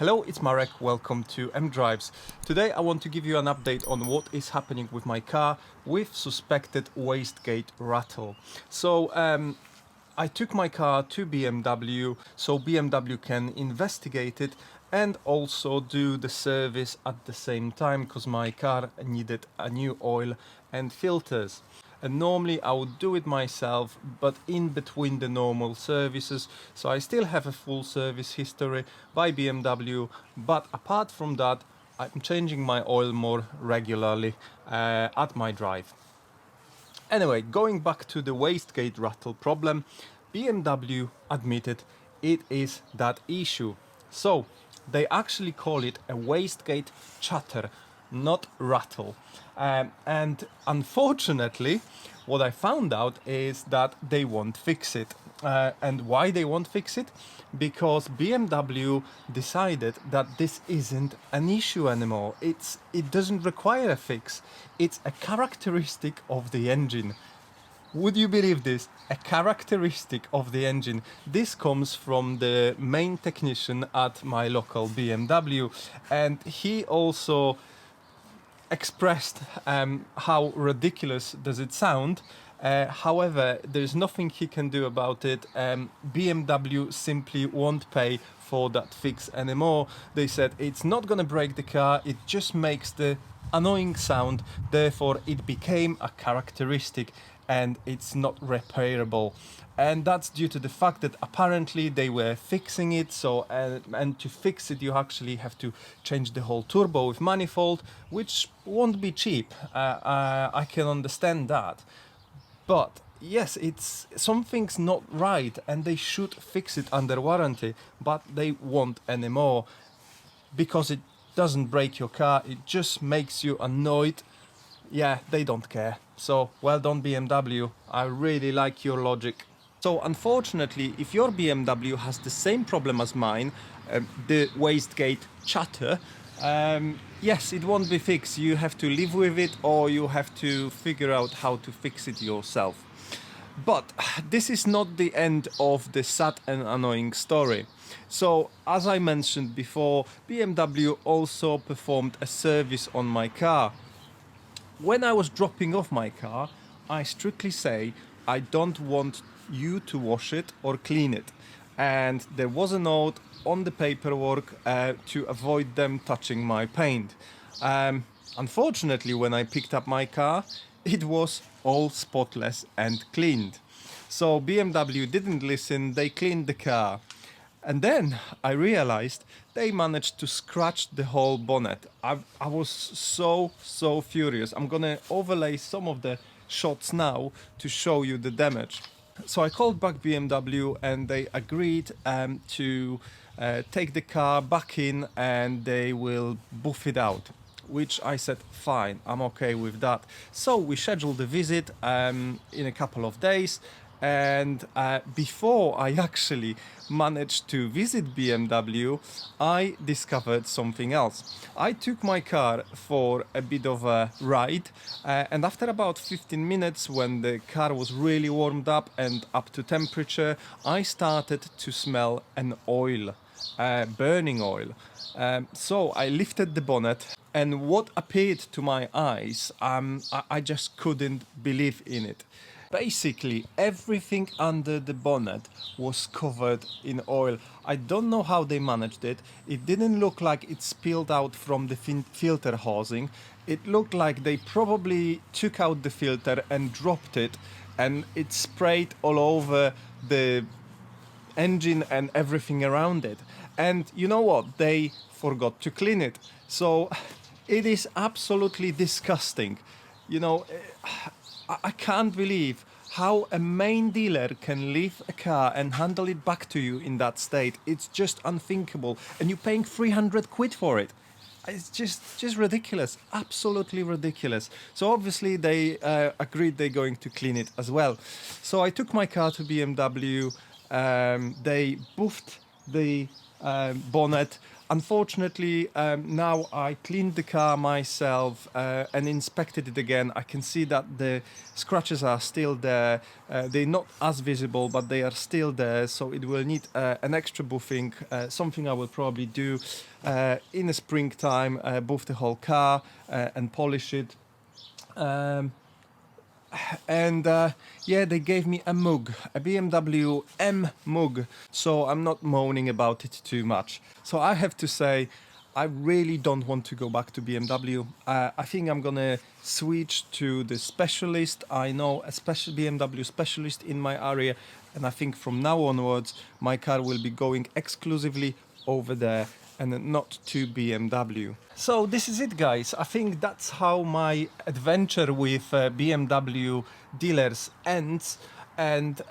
Hello, it's Marek, welcome to MDrives. Today I want to give you an update on what is happening with my car with suspected wastegate rattle. So I took my car to BMW so BMW can investigate it and also do the service at the same time because my car needed a new oil and filters. And normally I would do it myself, but in between the normal services, so I still have a full service history by BMW, but apart from that I'm changing my oil more regularly at my drive. Anyway, going back to the wastegate rattle problem, BMW admitted it is that issue. So they actually call it a wastegate chatter, not rattle. And unfortunately, what I found out is that they won't fix it. And why they won't fix it? Because BMW decided that this isn't an issue anymore. It doesn't require a fix. It's a characteristic of the engine. Would you believe this? A characteristic of the engine. This comes from the main technician at my local BMW, and he also expressed how ridiculous does it sound. However, there's nothing he can do about it. BMW simply won't pay for that fix anymore. They said it's not gonna break the car, it just makes the annoying sound, therefore it became a characteristic and it's not repairable. And that's due to the fact that apparently they were fixing it, so and to fix it you actually have to change the whole turbo with manifold, which won't be cheap. I can understand that, but yes, it's something's not right and they should fix it under warranty, but they won't anymore because it doesn't break your car, it just makes you annoyed. Yeah, they don't care. So well done BMW, I really like your logic. So unfortunately, if your BMW has the same problem as mine, the wastegate chatter, yes, it won't be fixed. You have to live with it or you have to figure out how to fix it yourself. But this is not the end of the sad and annoying story. So, as I mentioned before, BMW also performed a service on my car. When I was dropping off my car, I strictly say I don't want you to wash it or clean it. And there was a note on the paperwork to avoid them touching my paint. Unfortunately, when I picked up my car, it was all spotless and cleaned. So BMW didn't listen, they cleaned the car. And then I realized they managed to scratch the whole bonnet. I was so furious. I'm gonna overlay some of the shots now to show you the damage. So I called back BMW and they agreed to take the car back in and they will buff it out, which I said fine, I'm okay with that. So we scheduled the visit in a couple of days, and before I actually managed to visit BMW, I discovered something else. I took my car for a bit of a ride, and after about 15 minutes, when the car was really warmed up and up to temperature, I started to smell an oil, burning oil. So I lifted the bonnet, and what appeared to my eyes, I just couldn't believe in it. Basically, everything under the bonnet was covered in oil. I don't know how they managed it. It didn't look like it spilled out from the filter housing. It looked like they probably took out the filter and dropped it, and it sprayed all over the engine and everything around it. And you know what? They forgot to clean it. So it is absolutely disgusting. You know, I can't believe how a main dealer can leave a car and handle it back to you in that state. It's just unthinkable. And you're paying 300 quid for it. It's just ridiculous, absolutely ridiculous. So obviously they agreed they're going to clean it as well. So I took my car to BMW. They buffed the bonnet. Unfortunately, now I cleaned the car myself and inspected it again. I can see that the scratches are still there. They're not as visible, but they are still there, so it will need an extra buffing, something I will probably do in the springtime, buff the whole car and polish it. Yeah, they gave me a mug, a BMW M mug, so I'm not moaning about it too much. So I have to say, I really don't want to go back to BMW. I think I'm gonna switch to the specialist. I know a special BMW specialist in my area, and I think from now onwards my car will be going exclusively over there and not to BMW. So this is it, guys. I think that's how my adventure with BMW dealers ends. And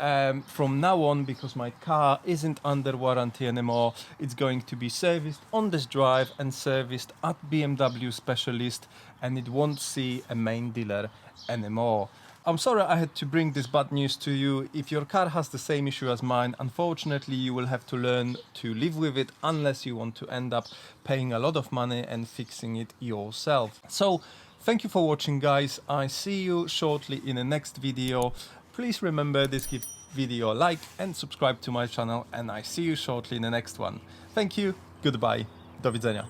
from now on, because my car isn't under warranty anymore, it's going to be serviced on this drive and serviced at BMW specialist, and it won't see a main dealer anymore. I'm sorry I had to bring this bad news to you. If your car has the same issue as mine, unfortunately you will have to learn to live with it, unless you want to end up paying a lot of money and fixing it yourself. So thank you for watching, guys. I see you shortly in the next video. Please remember this, give video a like and subscribe to my channel, and I see you shortly in the next one. Thank you, goodbye, do widzenia.